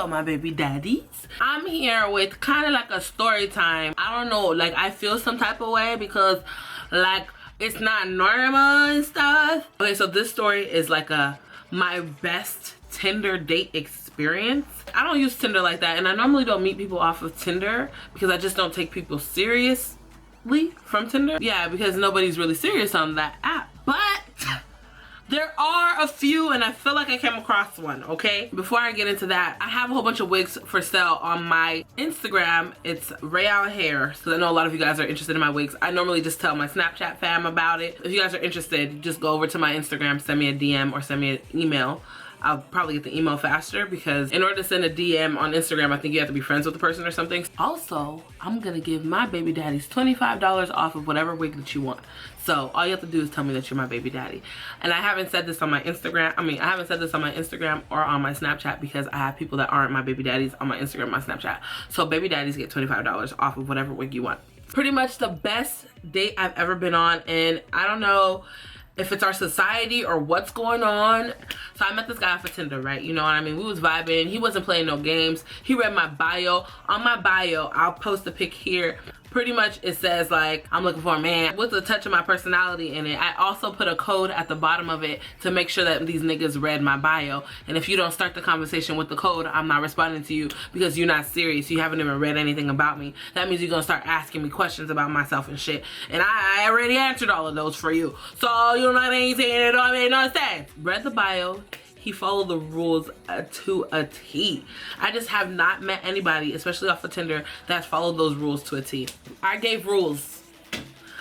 Hello, my baby daddies. I'm here with kind of like a story time. I don't know, like I feel some type of way because like it's not normal and stuff. Okay, so this story is like my best Tinder date experience. I don't use Tinder like that, and I normally don't meet people off of Tinder because I just don't take people seriously from Tinder. Yeah, because nobody's really serious on that app. But there are a few, and I feel like I came across one, okay? Before I get into that, I have a whole bunch of wigs for sale on my Instagram. It's Reyal Hair, so I know a lot of you guys are interested in my wigs. I normally just tell my Snapchat fam about it. If you guys are interested, just go over to my Instagram, send me a DM or send me an email. I'll probably get the email faster because in order to send a DM on Instagram, I think you have to be friends with the person or something. Also, I'm gonna give my baby daddies $25 off of whatever wig that you want. So all you have to do is tell me that you're my baby daddy. And I haven't said this on my Instagram. I haven't said this on my Instagram or on my Snapchat because I have people that aren't my baby daddies on my Instagram, my Snapchat. So baby daddies get $25 off of whatever wig you want. Pretty much the best date I've ever been on, and I don't know if it's our society or what's going on. So I met this guy off of Tinder, right? You know what I mean? We was vibing. He wasn't playing no games. He read my bio. On my bio, I'll post a pic here. Pretty much it says like, I'm looking for a man with a touch of my personality in it. I also put a code at the bottom of it to make sure that these niggas read my bio. And if you don't start the conversation with the code, I'm not responding to you because you're not serious. You haven't even read anything about me. That means you're gonna start asking me questions about myself and shit. And I already answered all of those for you. So you know what I mean? Saying it don't make no sense. Read the bio. He followed the rules to a T. I just have not met anybody, especially off of Tinder, that's followed those rules to a T. I gave rules.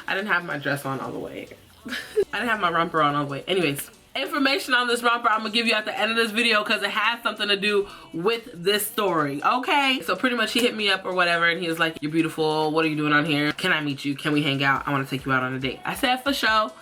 I didn't have my dress on all the way. I didn't have my romper on all the way. Anyways, information on this romper I'm gonna give you at the end of this video because it has something to do with this story, okay? So pretty much he hit me up or whatever and he was like, you're beautiful, what are you doing on here? Can I meet you? Can we hang out? I wanna take you out on a date. I said for sure.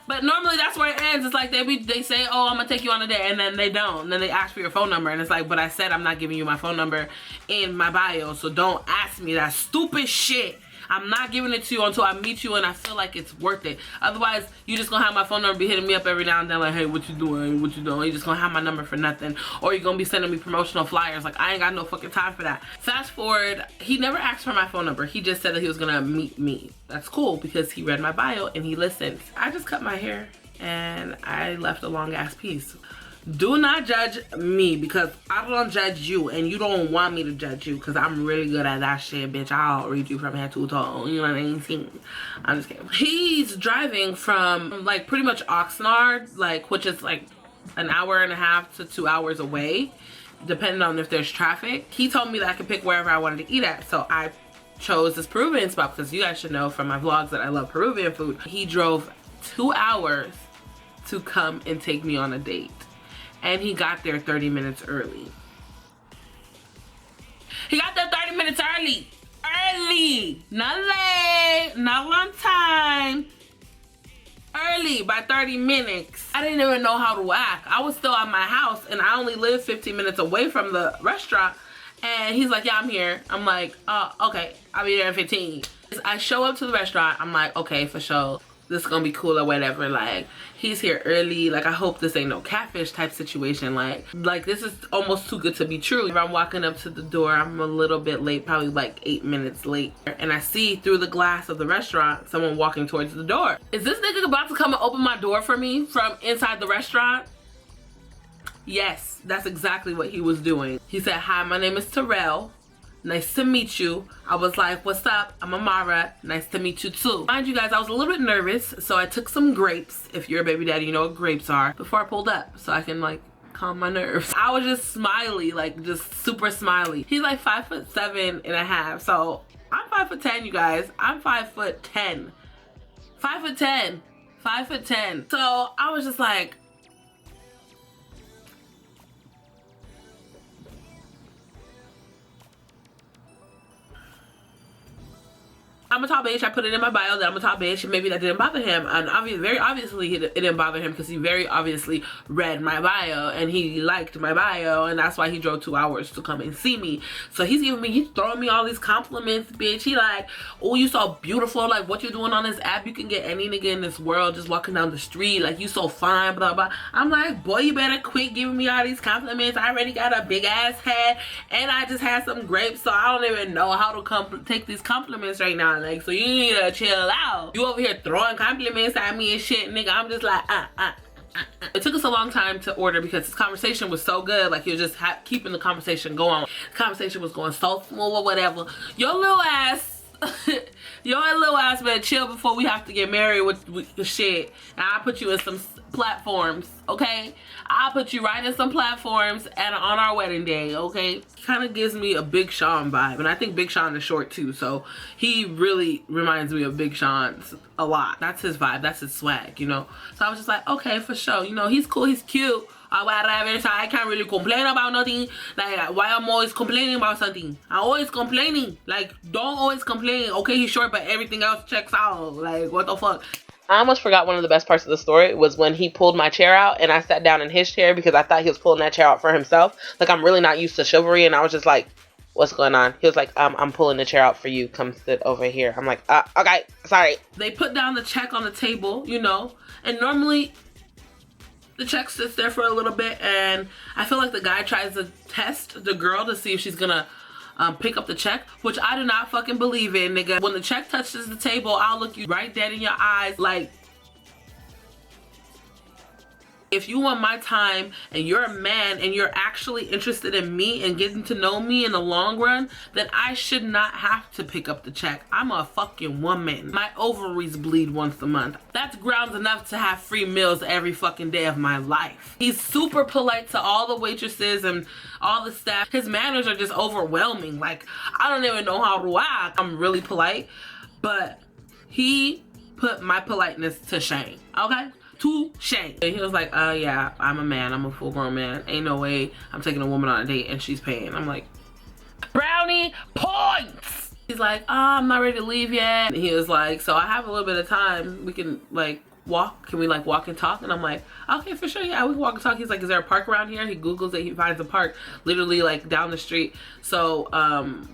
But normally that's where it ends. It's like they say, oh, I'm gonna take you on a date, and then they don't. And then they ask for your phone number, and it's like, but I said I'm not giving you my phone number in my bio, so don't ask me that stupid shit. I'm not giving it to you until I meet you and I feel like it's worth it. Otherwise, you just gonna have my phone number be hitting me up every now and then like, hey, what you doing? What you doing? You're just gonna have my number for nothing. Or you're gonna be sending me promotional flyers. Like, I ain't got no fucking time for that. Fast forward, he never asked for my phone number. He just said that he was gonna meet me. That's cool because he read my bio and he listened. I just cut my hair and I left a long ass piece. Do not judge me because I don't judge you and you don't want me to judge you because I'm really good at that shit, bitch. I'll read you from head to toe. You know what I mean? I'm just kidding. He's driving from like pretty much Oxnard, like, which is like an hour and a half to 2 hours away, depending on if there's traffic. He told me that I could pick wherever I wanted to eat at, so I chose this Peruvian spot because you guys should know from my vlogs that I love Peruvian food. He drove 2 hours to come and take me on a date. And he got there 30 minutes early. He got there 30 minutes early. Early. Not late. Not on time. Early by 30 minutes. I didn't even know how to act. I was still at my house and I only lived 15 minutes away from the restaurant. And he's like, yeah, I'm here. I'm like, okay, I'll be there in 15. I show up to the restaurant. I'm like, okay, for sure. This is gonna be cool or whatever. Like, he's here early. Like, I hope this ain't no catfish type situation. Like this is almost too good to be true. If I'm walking up to the door, I'm a little bit late, probably like 8 minutes late. And I see through the glass of the restaurant someone walking towards the door. Is this nigga about to come and open my door for me from inside the restaurant? Yes, that's exactly what he was doing. He said, hi, my name is Terrell. Nice to meet you. I was like, what's up? I'm Amara. Nice to meet you too. Mind you guys, I was a little bit nervous, so I took some grapes. If you're a baby daddy, you know what grapes are. Before I pulled up, so I can like calm my nerves. I was just smiley, like just super smiley. He's like 5'7.5", so I'm 5'10", you guys. I'm 5'10". 5'10". 5'10". So I was just like, I'm I'm a tall bitch. I put it in my bio that I'm a tall bitch, and maybe that didn't bother him. And very obviously it didn't bother him, because he very obviously read my bio and he liked my bio, and that's why he drove 2 hours to come and see me. So he's throwing me all these compliments, bitch. He like, oh, you so beautiful, like what you doing on this app, you can get any nigga in this world just walking down the street, like you so fine, blah blah. I'm like, boy, you better quit giving me all these compliments. I already got a big ass head, and I just had some grapes, so I don't even know how to take these compliments right now. Like, so you need to chill out. You over here throwing compliments at me and shit, nigga. I'm just like, It took us a long time to order because this conversation was so good. Like, he was just keeping the conversation going. The conversation was going so smooth or whatever. Your little ass better chill before we have to get married with the shit. And I'll put you in some platforms, okay? I'll put you right in some platforms and on our wedding day, okay? Kind of gives me a Big Sean vibe, and I think Big Sean is short too, so he really reminds me of Big Sean a lot. That's his vibe, that's his swag, you know? So I was just like, okay, for sure, you know, he's cool, he's cute, or whatever, so I can't really complain about nothing. Like, why I'm always complaining about something? I'm always complaining. Like, don't always complain. Okay, he's short, but everything else checks out. Like, what the fuck? I almost forgot one of the best parts of the story was when he pulled my chair out and I sat down in his chair because I thought he was pulling that chair out for himself. Like, I'm really not used to chivalry, and I was just like, what's going on? He was like, I'm pulling the chair out for you. Come sit over here. I'm like, okay, sorry. They put down the check on the table, you know, and normally the check sits there for a little bit, and I feel like the guy tries to test the girl to see if she's gonna pick up the check, which I do not fucking believe in, nigga. When the check touches the table, I'll look you right dead in your eyes like, if you want my time and you're a man and you're actually interested in me and getting to know me in the long run, then I should not have to pick up the check. I'm a fucking woman. My ovaries bleed once a month. That's grounds enough to have free meals every fucking day of my life. He's super polite to all the waitresses and all the staff. His manners are just overwhelming. Like, I don't even know how to act. I'm really polite, but he put my politeness to shame, okay? To shame. And he was like, yeah, I'm a man, I'm a full grown man, ain't no way I'm taking a woman on a date and she's paying. I'm like, brownie points. He's like, I'm not ready to leave yet. And he was like, so I have a little bit of time, we can like walk, can we like walk and talk? And I'm like, okay, for sure, yeah, we can walk and talk. He's like, is there a park around here? He Googles it, he finds a park literally like down the street. So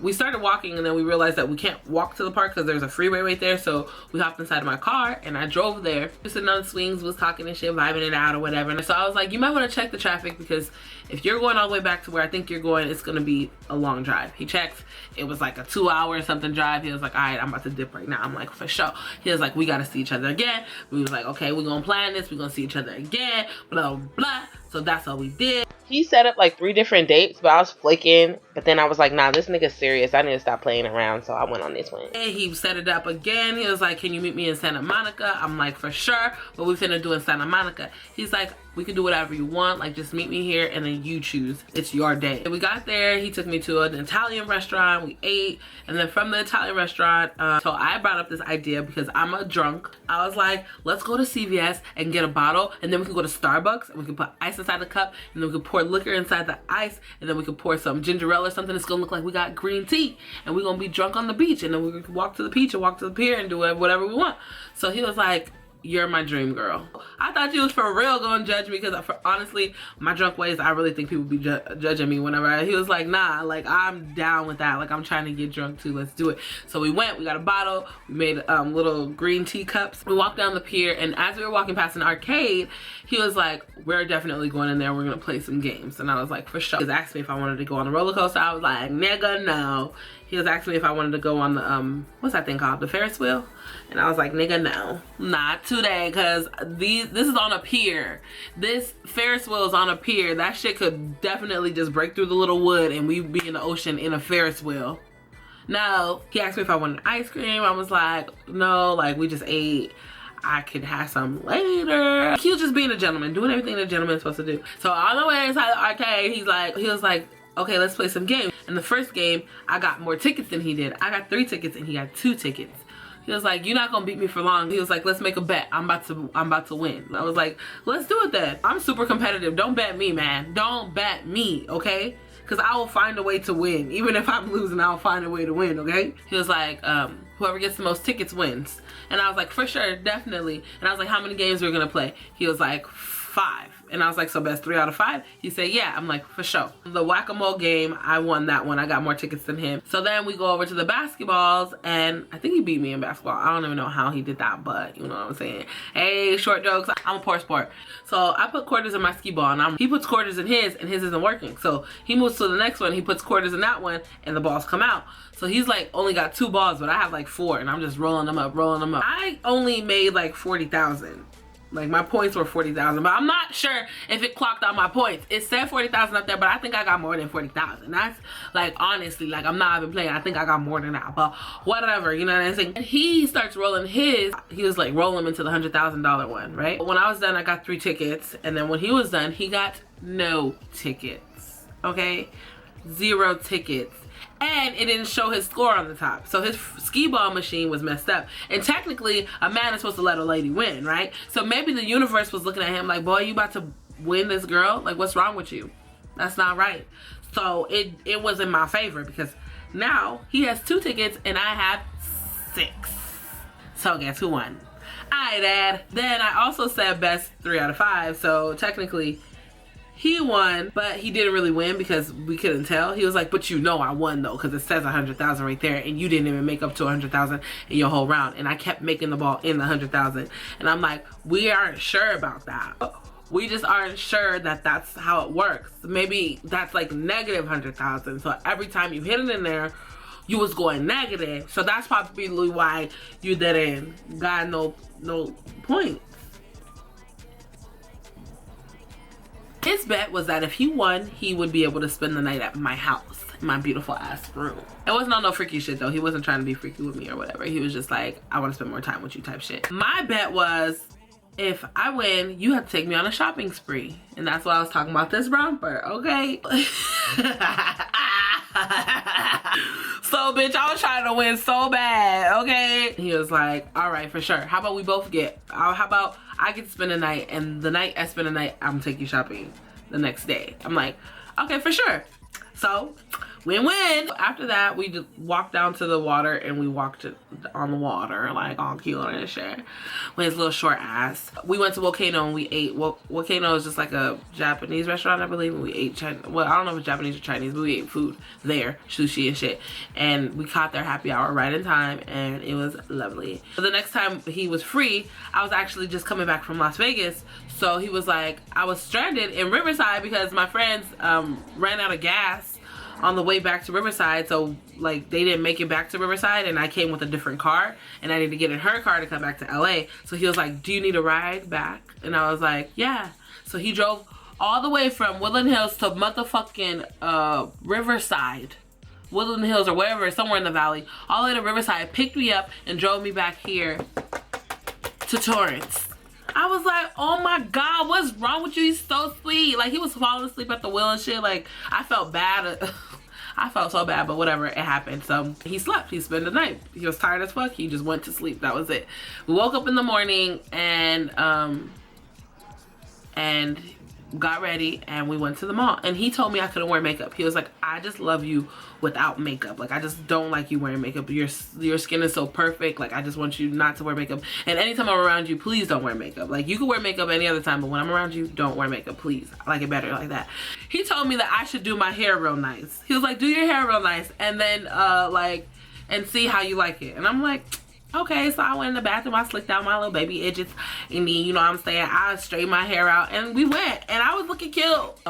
we started walking, and then we realized that we can't walk to the park because there's a freeway right there. So we hopped inside of my car and I drove there. Just sitting on the swings, was talking and shit, vibing it out or whatever. And so I was like, you might want to check the traffic, because if you're going all the way back to where I think you're going, it's gonna be a long drive. He checked, it was like a 2 hour something drive. He was like, all right, I'm about to dip right now. I'm like, for sure. He was like, we gotta see each other again. We was like, okay, we're gonna plan this, we're gonna see each other again, blah blah. So that's all we did. He set up like 3 different dates, but I was flaking. But then I was like, nah, this nigga's serious. I need to stop playing around. So I went on this one. And he set it up again. He was like, can you meet me in Santa Monica? I'm like, for sure. What we finna do in Santa Monica? He's like, we can do whatever you want. Like, just meet me here and then you choose. It's your day. And we got there. He took me to an Italian restaurant. We ate. And then from the Italian restaurant, so I brought up this idea because I'm a drunk. I was like, let's go to CVS and get a bottle. And then we can go to Starbucks and we can put ice inside the cup. And then we can pour liquor inside the ice. And then we can pour some ginger ale or something. It's gonna look like we got green tea. And we're gonna be drunk on the beach. And then we can walk to the beach and walk to the pier and do whatever we want. So he was like, you're my dream girl. I thought you was for real gonna judge me, because honestly, my drunk ways, I really think people be judging me whenever he was like, nah, like, I'm down with that. Like, I'm trying to get drunk too, let's do it. So we went, we got a bottle, we made little green tea cups. We walked down the pier, and as we were walking past an arcade, he was like, we're definitely going in there, we're gonna play some games. And I was like, for sure. He was asking me if I wanted to go on the roller coaster. I was like, nigga, no. He was asking me if I wanted to go on the, what's that thing called? The Ferris wheel? And I was like, nigga, no. Not today, because this is on a pier. This Ferris wheel is on a pier. That shit could definitely just break through the little wood and we'd be in the ocean in a Ferris wheel. No. He asked me if I wanted ice cream. I was like, no, like, we just ate. I could have some later. He was just being a gentleman, doing everything a gentleman's supposed to do. So on the way inside the arcade, he was like, okay, let's play some games. In the first game, I got more tickets than he did. I got 3 tickets and he got 2 tickets. He was like, you're not gonna beat me for long. He was like, let's make a bet. I'm about to win. And I was like, let's do it then. I'm super competitive. Don't bet me, man. Don't bet me, okay? because I will find a way to win. Even if I'm losing, I'll find a way to win, okay? He was like, whoever gets the most tickets wins. And I was like, for sure, definitely. And I was like, how many games we're gonna play? He was like, 5. And I was like, so best 3 out of 5? He said, yeah. I'm like, for sure. The whack-a-mole game, I won that one. I got more tickets than him. So then we go over to the basketballs, and I think he beat me in basketball. I don't even know how he did that, but you know what I'm saying. Hey, short jokes, I'm a poor sport. So I put quarters in my skee ball, and he puts quarters in his, and his isn't working. So he moves to the next one, he puts quarters in that one, and the balls come out. So he's like only got 2 balls, but I have like 4, and I'm just rolling them up, rolling them up. I only made like 40,000. Like my points were 40,000, but I'm not sure if it clocked on my points. It said 40,000 up there, but I think I got more than 40,000. That's like, honestly, like I'm not even playing. I think I got more than that, but whatever, you know what I'm saying? And he starts rolling his, he was like rolling into the $100,000 one, right? When I was done, I got 3 tickets. And then when he was done, he got no tickets, okay? 0 tickets. And it didn't show his score on the top. So his skee ball machine was messed up. And technically, a man is supposed to let a lady win, right? So maybe the universe was looking at him like, boy, you about to win this girl? Like, what's wrong with you? That's not right. So it was in my favor because now he has 2 tickets and I have 6. So guess who won? I did. Then I also said best 3 out of 5. So technically, he won, but he didn't really win because we couldn't tell. He was like, but you know I won though, because it says 100,000 right there, and you didn't even make up to 100,000 in your whole round. And I kept making the ball in the 100,000. And I'm like, we aren't sure about that. We just aren't sure that that's how it works. Maybe that's like negative 100,000. So every time you hit it in there, you was going negative. So that's probably why you didn't got no points. His bet was that if he won, he would be able to spend the night at my house, my beautiful ass room. It wasn't on no freaky shit though. He wasn't trying to be freaky with me or whatever. He was just like, I want to spend more time with you type shit. My bet was, if I win, you have to take me on a shopping spree. And that's why I was talking about this romper, okay? So bitch, I was trying to win so bad, okay? He was like, all right, for sure. How about we both get, how about I get to spend the night, and the night I spend the night, I'm gonna take you shopping the next day. I'm like, okay, for sure. So win-win. After that, we just walked down to the water and we walked on the water, like all cute and shit, with his little short ass. We went to Volcano and we ate. Well, Volcano is just like a Japanese restaurant, I believe. And we ate Chinese. Well, I don't know if it's Japanese or Chinese, but we ate food there, sushi and shit. And we caught their happy hour right in time, and it was lovely. So the next time he was free, I was actually just coming back from Las Vegas. So he was like, I was stranded in Riverside because my friends ran out of gas on the way back to Riverside, so like they didn't make it back to Riverside, and I came with a different car and I needed to get in her car to come back to LA. So he was like, do you need a ride back? And I was like, yeah. So he drove all the way from Woodland Hills to motherfucking Riverside, Woodland Hills or wherever, somewhere in the valley, all the way to Riverside, picked me up and drove me back here to Torrance. I was like, oh my God, what's wrong with you? He's so sweet. Like, he was falling asleep at the wheel and shit. Like, I felt bad. I felt so bad, but whatever, it happened. So he slept. He spent the night. He was tired as fuck. He just went to sleep. That was it. We woke up in the morning and got ready and we went to the mall. And he told me I couldn't wear makeup. He was like, I just love you without makeup. Like, I just don't like you wearing makeup. Your skin is so perfect. Like, I just want you not to wear makeup. And anytime I'm around you, please don't wear makeup. Like, you can wear makeup any other time, but when I'm around you, don't wear makeup, please. I like it better like that. He told me that I should do my hair real nice. He was like, do your hair real nice and then and see how you like it. And I'm like, okay. So I went in the bathroom, I slicked out my little baby edges, and then, you know what I'm saying, I straightened my hair out and we went, and I was looking cute.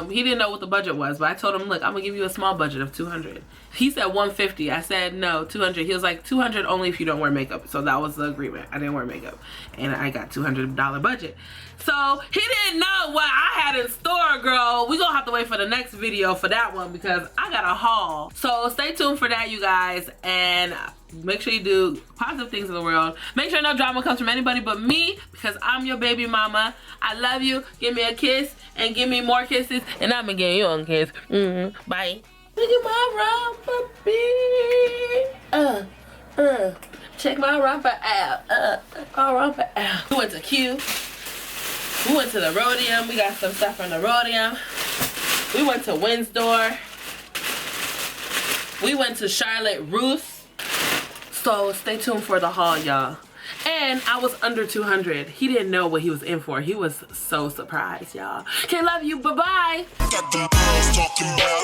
He didn't know what the budget was, but I told him, look, I'm gonna give you a small budget of 200. He said 150. I said no, 200. He was like, 200 only if you don't wear makeup. So that was the agreement. I didn't wear makeup and I got $200 budget. So he didn't know what I had in store, girl. We gonna have to wait for the next video for that one because I got a haul. So stay tuned for that, you guys, and make sure you do positive things in the world. Make sure no drama comes from anybody but me, because I'm your baby mama. I love you. Give me a kiss and give me more kisses, and I'm gonna give you a kiss. Bye. Look at my romper, baby. Check my romper out. My romper out. We went to Q. We went to the Rodeum. We got some stuff from the Rodeum. We went to Windsor. We went to Charlotte Russe. So stay tuned for the haul, y'all. And I was under 200. He didn't know what he was in for. He was so surprised, y'all. Okay, love you. Bye-bye. I got them girls talking about